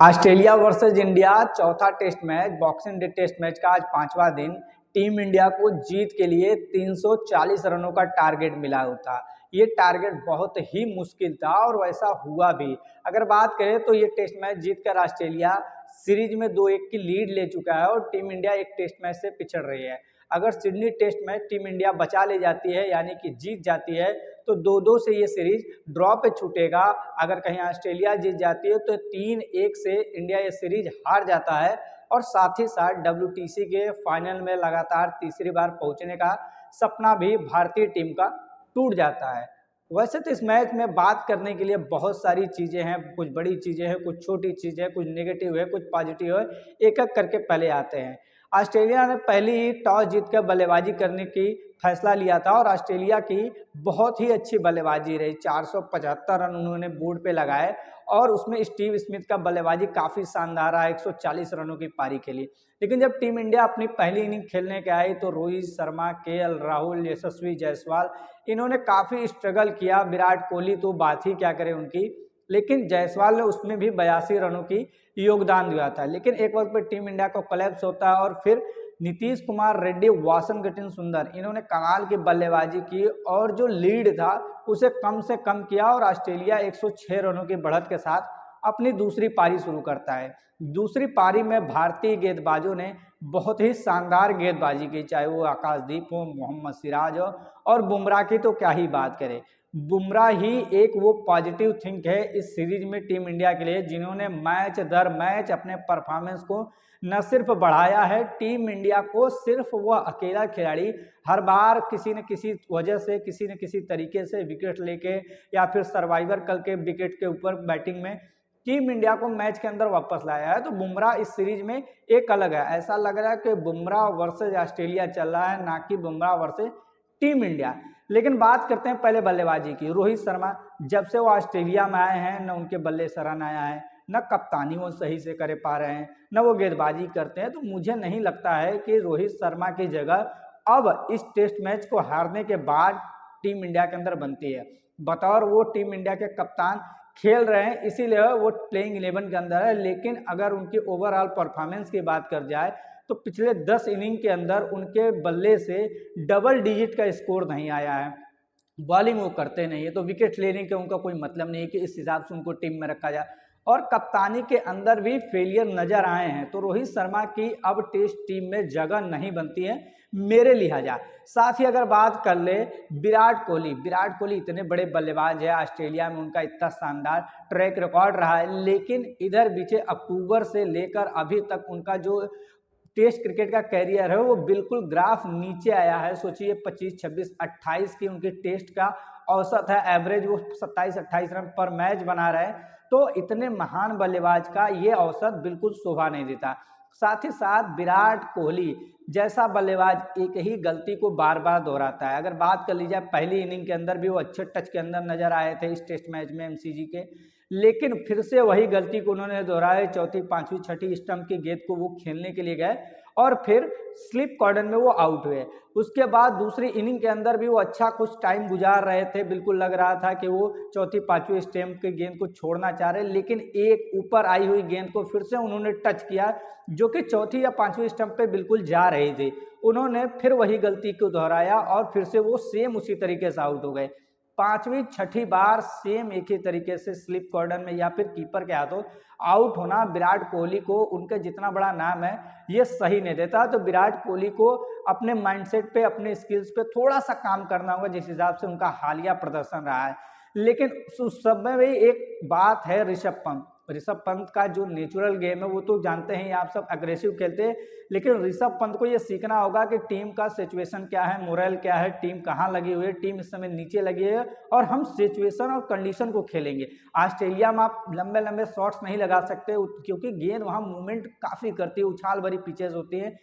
Australia versus India चौथा test match, Boxing Day test match का आज पांचवा दिन। टीम इंडिया को जीत के लिए 340 रनों का टारगेट मिला हुआ था। ये टारगेट बहुत ही मुश्किल था और वैसा हुआ भी। अगर बात करें तो ये टेस्ट मैच जीतकर ऑस्ट्रेलिया सीरीज में 2-1 की लीड ले चुका है और टीम इंडिया एक टेस्ट मैच से पिछड़ रही है। अगर Sydney test match team India बचा ले जाती है, यानी कि जीत जाती है, तो 2-2 से ये सीरीज ड्रॉ पे छूटेगा। अगर कहीं ऑस्ट्रेलिया जीत जाती है तो 3-1 से इंडिया ये सीरीज हार जाता है और साथ ही साथ WTC के फाइनल में लगातार तीसरी बार पहुंचने का सपना भी भारतीय टीम का टूट जाता है। वैसे तो इस मैच में बात करने के लिए बहुत सारी चीज़ें हैं, कुछ बड़ी चीज़ें हैं, कुछ छोटी चीज़ें हैं, कुछ नेगेटिव है, कुछ पॉजिटिव है। एक एक करके पहले आते हैं। ऑस्ट्रेलिया ने पहली ही टॉस जीतकर बल्लेबाजी करने की फैसला लिया था और ऑस्ट्रेलिया की बहुत ही अच्छी बल्लेबाजी रही। 475 रन उन्होंने बोर्ड पे लगाए और उसमें स्टीव स्मिथ का बल्लेबाजी काफ़ी शानदार रहा, 140 रनों की पारी खेली। लेकिन जब टीम इंडिया अपनी पहली इनिंग खेलने के आई तो रोहित शर्मा, KL राहुल, यशस्वी जायसवाल, इन्होंने काफ़ी स्ट्रगल किया। विराट कोहली तो बात ही क्या करें उनकी, लेकिन जायसवाल ने उसमें भी 82 रनों की योगदान दिया था। लेकिन एक वक्त पर टीम इंडिया को कोलैप्स होता है और फिर नीतीश कुमार रेड्डी, वाशिंगटन सुंदर, इन्होंने कमाल की बल्लेबाजी की और जो लीड था उसे कम से कम किया और ऑस्ट्रेलिया 106 रनों की बढ़त के साथ अपनी दूसरी पारी शुरू करता है। दूसरी पारी में भारतीय गेंदबाजों ने बहुत ही शानदार गेंदबाजी की, चाहे वो आकाशदीप हो, मोहम्मद सिराज हो और बुमराह की तो क्या ही बात करें। बुमराह ही एक वो पॉजिटिव थिंक है इस सीरीज में टीम इंडिया के लिए, जिन्होंने मैच दर मैच अपने परफॉर्मेंस को न सिर्फ बढ़ाया है, टीम इंडिया को सिर्फ वह अकेला खिलाड़ी हर बार किसी न किसी वजह से, किसी न किसी तरीके से विकेट लेके या फिर सर्वाइवर कल के विकेट के ऊपर बैटिंग में टीम इंडिया को मैच के अंदर वापस लाया है। तो बुमराह इस सीरीज में एक अलग है। ऐसा लग रहा है कि बुमराह वर्सेज ऑस्ट्रेलिया चल रहा है, ना कि बुमराह वर्सेज टीम इंडिया। लेकिन बात करते हैं पहले बल्लेबाजी की। रोहित शर्मा जब से वो ऑस्ट्रेलिया में आए हैं, न उनके बल्ले से रन आया है, न कप्तानी वो सही से कर पा रहे हैं, न वो गेंदबाजी करते हैं। तो मुझे नहीं लगता है कि रोहित शर्मा की जगह अब इस टेस्ट मैच को हारने के बाद टीम इंडिया के अंदर बनती है। बतौर वो टीम इंडिया के कप्तान खेल रहे हैं, इसीलिए वो प्लेइंग 11 के अंदर है। लेकिन अगर उनकी ओवरऑल परफॉर्मेंस की बात कर जाए तो पिछले 10 इनिंग के अंदर उनके बल्ले से डबल डिजिट का स्कोर नहीं आया है। बॉलिंग वो करते नहीं है, तो विकेट लेने का उनका कोई मतलब नहीं है कि इस हिसाब से उनको टीम में रखा जाए। और कप्तानी के अंदर भी फेलियर नजर आए हैं। तो रोहित शर्मा की अब टेस्ट टीम में जगह नहीं बनती है मेरे लिहाजा। साथ ही अगर बात कर ले विराट कोहली इतने बड़े बल्लेबाज है, ऑस्ट्रेलिया में उनका इतना शानदार ट्रैक रिकॉर्ड रहा है, लेकिन इधर बीचे अक्टूबर से लेकर अभी तक उनका जो टेस्ट क्रिकेट का कैरियर है वो बिल्कुल ग्राफ नीचे आया है। सोचिए 25, 26, 28 की उनकी टेस्ट का औसत है, एवरेज वो 27-28 रन पर मैच बना रहे हैं। तो इतने महान बल्लेबाज का ये औसत बिल्कुल शोभा नहीं देता। साथ ही साथ विराट कोहली जैसा बल्लेबाज एक ही गलती को बार बार दोहराता है। अगर बात कर ली जाए पहली इनिंग के अंदर भी वो अच्छे टच के अंदर नजर आए थे इस टेस्ट मैच में MCG के, लेकिन फिर से वही गलती को उन्होंने दोहराया। चौथी, पांचवी, छठी स्टंप की गेंद को वो खेलने के लिए गए और फिर स्लिप कॉर्डर में वो आउट हुए। उसके बाद दूसरी इनिंग के अंदर भी वो अच्छा कुछ टाइम गुजार रहे थे, बिल्कुल लग रहा था कि वो चौथी पांचवी स्टंप की गेंद को छोड़ना चाह रहे, लेकिन एक ऊपर आई हुई गेंद को फिर से उन्होंने टच किया जो कि चौथी या पांचवी स्टंप पे बिल्कुल जा रही थी। उन्होंने फिर वही गलती को दोहराया और फिर से वो सेम उसी तरीके से आउट हो गए। पांचवी छठी बार सेम एक ही तरीके से स्लिप कॉर्डर में या फिर कीपर के हाथों आउट होना विराट कोहली को, उनका जितना बड़ा नाम है, ये सही नहीं देता। तो विराट कोहली को अपने माइंडसेट पे, अपने स्किल्स पे थोड़ा सा काम करना होगा, जिस हिसाब से उनका हालिया प्रदर्शन रहा है। लेकिन उस सब में भी एक बात है, ऋषभ पंत का जो नेचुरल गेम है वो तो जानते हैं आप सब, अग्रेसिव खेलते हैं। लेकिन ऋषभ पंत को ये सीखना होगा कि टीम का सिचुएशन क्या है, मोरल क्या है, टीम कहाँ लगी हुई है, टीम इस समय नीचे लगी है और हम सिचुएशन और कंडीशन को खेलेंगे। ऑस्ट्रेलिया में आप लंबे लंबे शॉट्स नहीं लगा सकते क्योंकि गेंद वहाँ मूवमेंट काफ़ी करती है, उछाल भरी पिचेज होती हैं।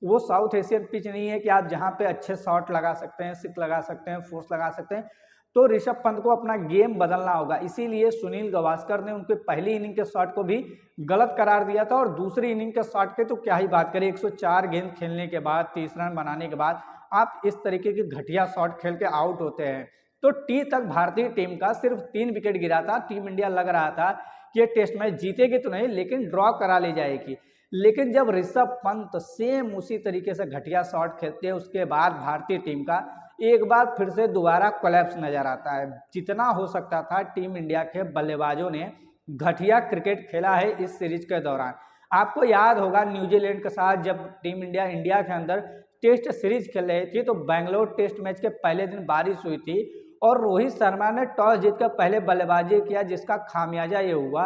वो साउथ एशियन पिच नहीं है कि आप जहाँ पे अच्छे शॉट लगा सकते हैं, सिक्स लगा सकते हैं, फोर्स लगा सकते हैं। तो ऋषभ पंत को अपना गेम बदलना होगा। इसीलिए सुनील गावस्कर ने उनके पहली इनिंग के शॉट को भी गलत करार दिया था और दूसरी इनिंग के शॉट के तो क्या ही बात करें। 104 गेंद खेलने के बाद, 30 रन बनाने के बाद आप इस तरीके की घटिया शॉट खेल के आउट होते हैं। तो टी तक भारतीय टीम का सिर्फ 3 विकेट गिरा था। टीम इंडिया लग रहा था ये टेस्ट मैच जीतेगी तो नहीं लेकिन ड्रॉ करा ले जाएगी। लेकिन जब ऋषभ पंत सेम उसी तरीके से घटिया शॉट खेलते हैं, उसके बाद भारतीय टीम का एक बार फिर से दोबारा कोलैप्स नजर आता है। जितना हो सकता था टीम इंडिया के बल्लेबाजों ने घटिया क्रिकेट खेला है इस सीरीज के दौरान। आपको याद होगा न्यूजीलैंड के साथ जब टीम इंडिया के अंदर टेस्ट सीरीज खेल रही थी तो बेंगलोर टेस्ट मैच के पहले दिन बारिश हुई थी और रोहित शर्मा ने टॉस जीतकर पहले बल्लेबाजी किया, जिसका खामियाजा ये हुआ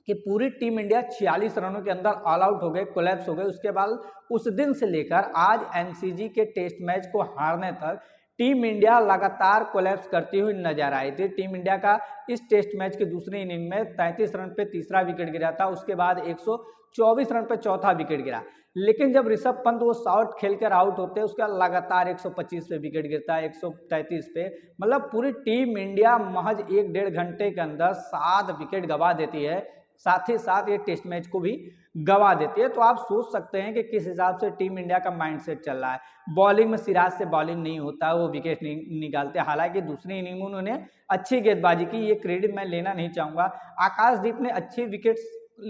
कि पूरी टीम इंडिया 46 रनों के अंदर ऑल आउट हो गए, कोलैप्स हो गए। उसके बाद उस दिन से लेकर आज एमसीजी के टेस्ट मैच को हारने तक टीम इंडिया लगातार कोलैप्स करती हुई नजर आई थी। टीम इंडिया का इस टेस्ट मैच की दूसरी इनिंग में 33 रन पे तीसरा विकेट गिरा था, उसके बाद 124 रन पे चौथा विकेट गिरा। लेकिन जब ऋषभ पंत वो शॉट खेलकर आउट होते हैं, उसका लगातार 125 पे विकेट गिरता है, 133 पे, मतलब पूरी टीम इंडिया महज 1-1.5 घंटे के अंदर 7 विकेट गंवा देती है, साथ ही साथ ये टेस्ट मैच को भी गंवा देती है। तो आप सोच सकते हैं कि किस हिसाब से टीम इंडिया का माइंडसेट चल रहा है। बॉलिंग में सिराज से बॉलिंग नहीं होता, वो विकेट नहीं निकालते। हालांकि दूसरी इनिंग में उन्होंने अच्छी गेंदबाजी की, ये क्रेडिट मैं लेना नहीं चाहूंगा। आकाशदीप ने अच्छी विकेट्स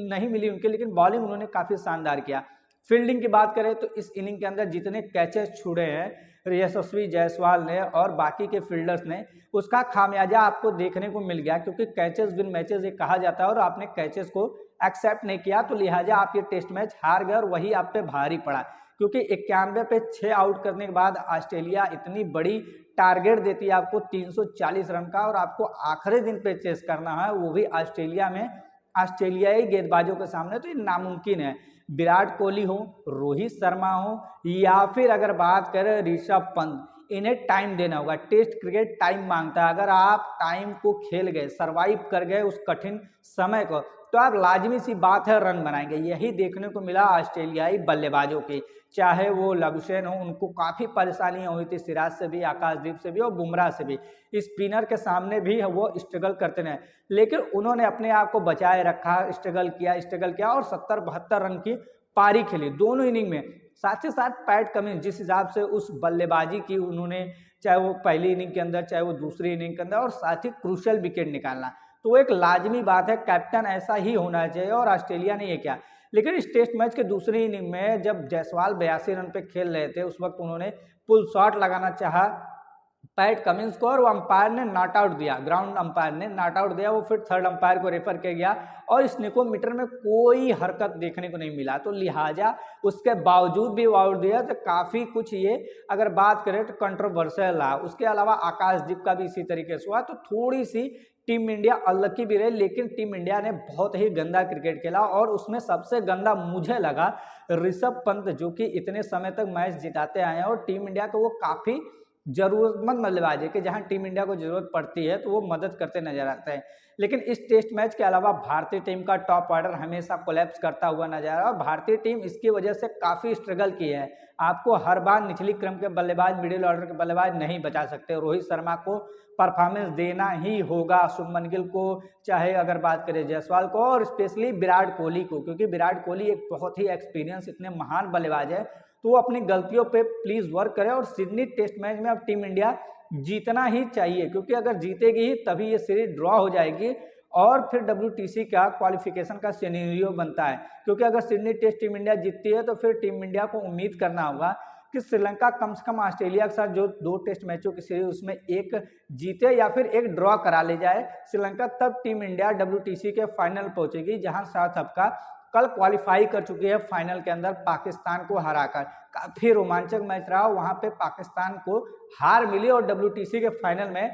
नहीं मिली उनके, लेकिन बॉलिंग उन्होंने काफी शानदार किया। फील्डिंग की बात करें तो इस इनिंग के अंदर जितने कैचेस छुड़े हैं यशस्वी जायसवाल ने और बाकी के फील्डर्स ने, उसका खामियाजा आपको देखने को मिल गया, क्योंकि कैचेस विन मैचेस ये कहा जाता है और आपने कैचेस को एक्सेप्ट नहीं किया, तो लिहाजा आप ये टेस्ट मैच हार गए और वही आप पे भारी पड़ा। क्योंकि 91 पे 6 आउट करने के बाद ऑस्ट्रेलिया इतनी बड़ी टारगेट देती है आपको 340 रन का, और आपको आखिरी दिन पे चेस करना है, वो भी ऑस्ट्रेलिया में ऑस्ट्रेलियाई गेंदबाजों के सामने, तो ये नामुमकिन है। विराट कोहली हो, रोहित शर्मा हो, या फिर अगर बात करें ऋषभ पंत, इन्हें टाइम देना होगा। टेस्ट क्रिकेट टाइम मांगता है। अगर आप टाइम को खेल गए, सरवाइव कर गए उस कठिन समय को, तो आप लाजमी सी बात है रन बनाएंगे। यही देखने को मिला ऑस्ट्रेलियाई बल्लेबाजों की, चाहे वो लबुशेन हो, उनको काफी परेशानियां हुई थी सिराज से भी, आकाशदीप से भी और बुमराह से भी। स्पिनर के सामने भी वो स्ट्रगल करते रहे, लेकिन उन्होंने अपने आप को बचाए रखा, स्ट्रगल किया और 70-72 रन की पारी खेली दोनों इनिंग में। साथ ही साथ पैट कमिंस जिस हिसाब से उस बल्लेबाजी की उन्होंने, चाहे वो पहली इनिंग के अंदर चाहे वो दूसरी इनिंग के अंदर, और साथ ही क्रूशल विकेट निकालना, तो वो एक लाजमी बात है। कैप्टन ऐसा ही होना चाहिए, और ऑस्ट्रेलिया ने ये किया। लेकिन इस टेस्ट मैच के दूसरी इनिंग में जब जायसवाल 82 रन पे खेल रहे थे, उस वक्त उन्होंने पुल शॉट लगाना चाहा पैट कमिंस को, और वो अंपायर ने नॉट आउट दिया, ग्राउंड अंपायर ने नॉट आउट दिया। वो फिर थर्ड अंपायर को रेफर किया गया और स्निकोमीटर में कोई हरकत देखने को नहीं मिला, तो लिहाजा उसके बावजूद भी वो आउट दिया, तो काफ़ी कुछ ये अगर बात करें तो कंट्रोवर्शियल रहा। उसके अलावा आकाशदीप का भी इसी तरीके से हुआ, तो थोड़ी सी टीम इंडिया अनलकी भी रही, लेकिन टीम इंडिया ने बहुत ही गंदा क्रिकेट खेला। और उसमें सबसे गंदा मुझे लगा ऋषभ पंत, जो कि इतने समय तक मैच जिताते आए हैं और टीम इंडिया को वो काफ़ी जरूरतमंद बल्लेबाज है कि जहां टीम इंडिया को जरूरत पड़ती है तो वो मदद करते नजर आते हैं। लेकिन इस टेस्ट मैच के अलावा भारतीय टीम का टॉप ऑर्डर हमेशा कोलैप्स करता हुआ नजर आ रहा है, और भारतीय टीम इसकी वजह से काफ़ी स्ट्रगल की है। आपको हर बार निचली क्रम के बल्लेबाज, मिडिल ऑर्डर के बल्लेबाज नहीं बचा सकते। रोहित शर्मा को परफॉर्मेंस देना ही होगा, शुभमन गिल को, चाहे अगर बात करें जायसवाल को, और स्पेशली विराट कोहली को, क्योंकि विराट कोहली एक बहुत ही एक्सपीरियंस, इतने महान बल्लेबाज है, तो वो अपनी गलतियों पे प्लीज वर्क करे। और सिडनी टेस्ट मैच में अब टीम इंडिया जीतना ही चाहिए, क्योंकि अगर जीतेगी ही तभी ये सीरीज ड्रॉ हो जाएगी और फिर WTC का क्वालिफिकेशन का सिनेरियो बनता है। क्योंकि अगर सिडनी टेस्ट टीम इंडिया जीतती है तो फिर टीम इंडिया को उम्मीद करना होगा कि श्रीलंका कम से कम ऑस्ट्रेलिया के साथ जो 2 टेस्ट मैचों की सीरीज उसमें एक जीते या फिर एक ड्रॉ करा ले जाए श्रीलंका, तब टीम इंडिया WTC के फाइनल पहुंचेगी, जहां साउथ अफ्रीका कल क्वालिफाई कर चुकी है फाइनल के अंदर पाकिस्तान को हराकर। काफी रोमांचक मैच रहा, वहां पे पाकिस्तान को हार मिली और WTC के फाइनल में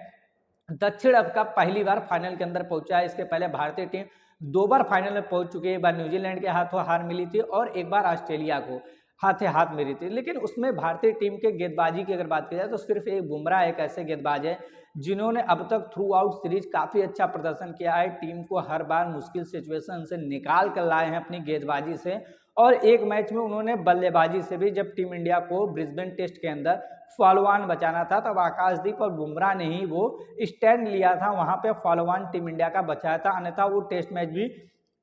दक्षिण अफ्रीका पहली बार फाइनल के अंदर पहुंचा है। इसके पहले भारतीय टीम 2 बार फाइनल में पहुंच चुकी है, एक बार न्यूजीलैंड के हाथों हार मिली थी और एक बार ऑस्ट्रेलिया को हाथे हाथ मिली थी। लेकिन उसमें भारतीय टीम के गेंदबाजी की अगर बात की जाए तो सिर्फ एक बुमराह एक ऐसे गेंदबाज है जिन्होंने अब तक थ्रू आउट सीरीज काफी अच्छा प्रदर्शन किया है, टीम को हर बार मुश्किल सिचुएशन से निकाल कर लाए हैं अपनी गेंदबाजी से। और एक मैच में उन्होंने बल्लेबाजी से भी, जब टीम इंडिया को ब्रिस्बेन टेस्ट के अंदर फॉलोऑन बचाना था, तब आकाशदीप और बुमराह ने ही वो स्टैंड लिया था, वहां पे फॉलोऑन टीम इंडिया का बचाया था, अन्यथा वो टेस्ट मैच भी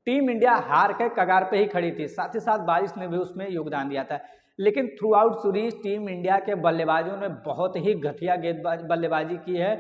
टीम इंडिया हार के कगार पे ही खड़ी थी। साथ ही साथ बारिश ने भी उसमें योगदान दिया था। लेकिन through out series team India के बल्लेबाजों ने बहुत ही घटिया बल्लेबाजी की है।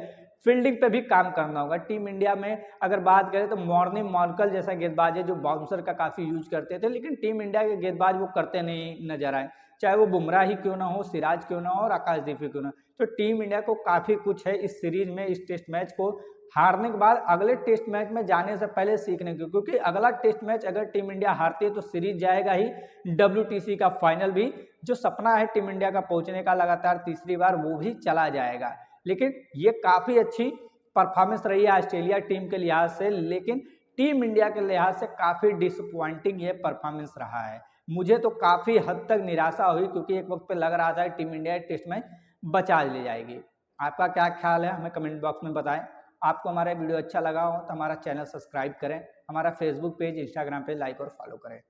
फील्डिंग पे भी काम करना होगा। टीम इंडिया में अगर बात करें तो मॉर्नी मॉर्कल जैसा गेंदबाज है जो बाउंसर का काफ़ी यूज करते थे, लेकिन टीम इंडिया के गेंदबाज वो करते नहीं नजर आए, चाहे वो बुमराह ही क्यों ना हो, सिराज क्यों ना हो और आकाशदीप ही क्यों ना हो। तो टीम इंडिया को काफ़ी कुछ है इस सीरीज में, इस टेस्ट मैच को हारने के बाद अगले टेस्ट मैच में जाने से पहले सीखने को, क्योंकि अगला टेस्ट मैच अगर टीम इंडिया हारती है तो सीरीज जाएगा ही WTC का फाइनल भी, जो सपना है टीम इंडिया का पहुंचने का लगातार तीसरी बार, वो भी चला जाएगा। लेकिन ये काफ़ी अच्छी परफॉर्मेंस रही है ऑस्ट्रेलिया टीम के लिहाज से, लेकिन टीम इंडिया के लिहाज से काफ़ी डिसअपॉइंटिंग ये परफॉर्मेंस रहा है। मुझे तो काफ़ी हद तक निराशा हुई, क्योंकि एक वक्त पे लग रहा था टीम इंडिया टेस्ट मैच बचा ले जाएगी। आपका क्या ख्याल है हमें कमेंट बॉक्स में बताएं। आपको हमारा वीडियो अच्छा लगा हो तो हमारा चैनल सब्सक्राइब करें, हमारा फेसबुक पेज इंस्टाग्राम पे लाइक और फॉलो करें।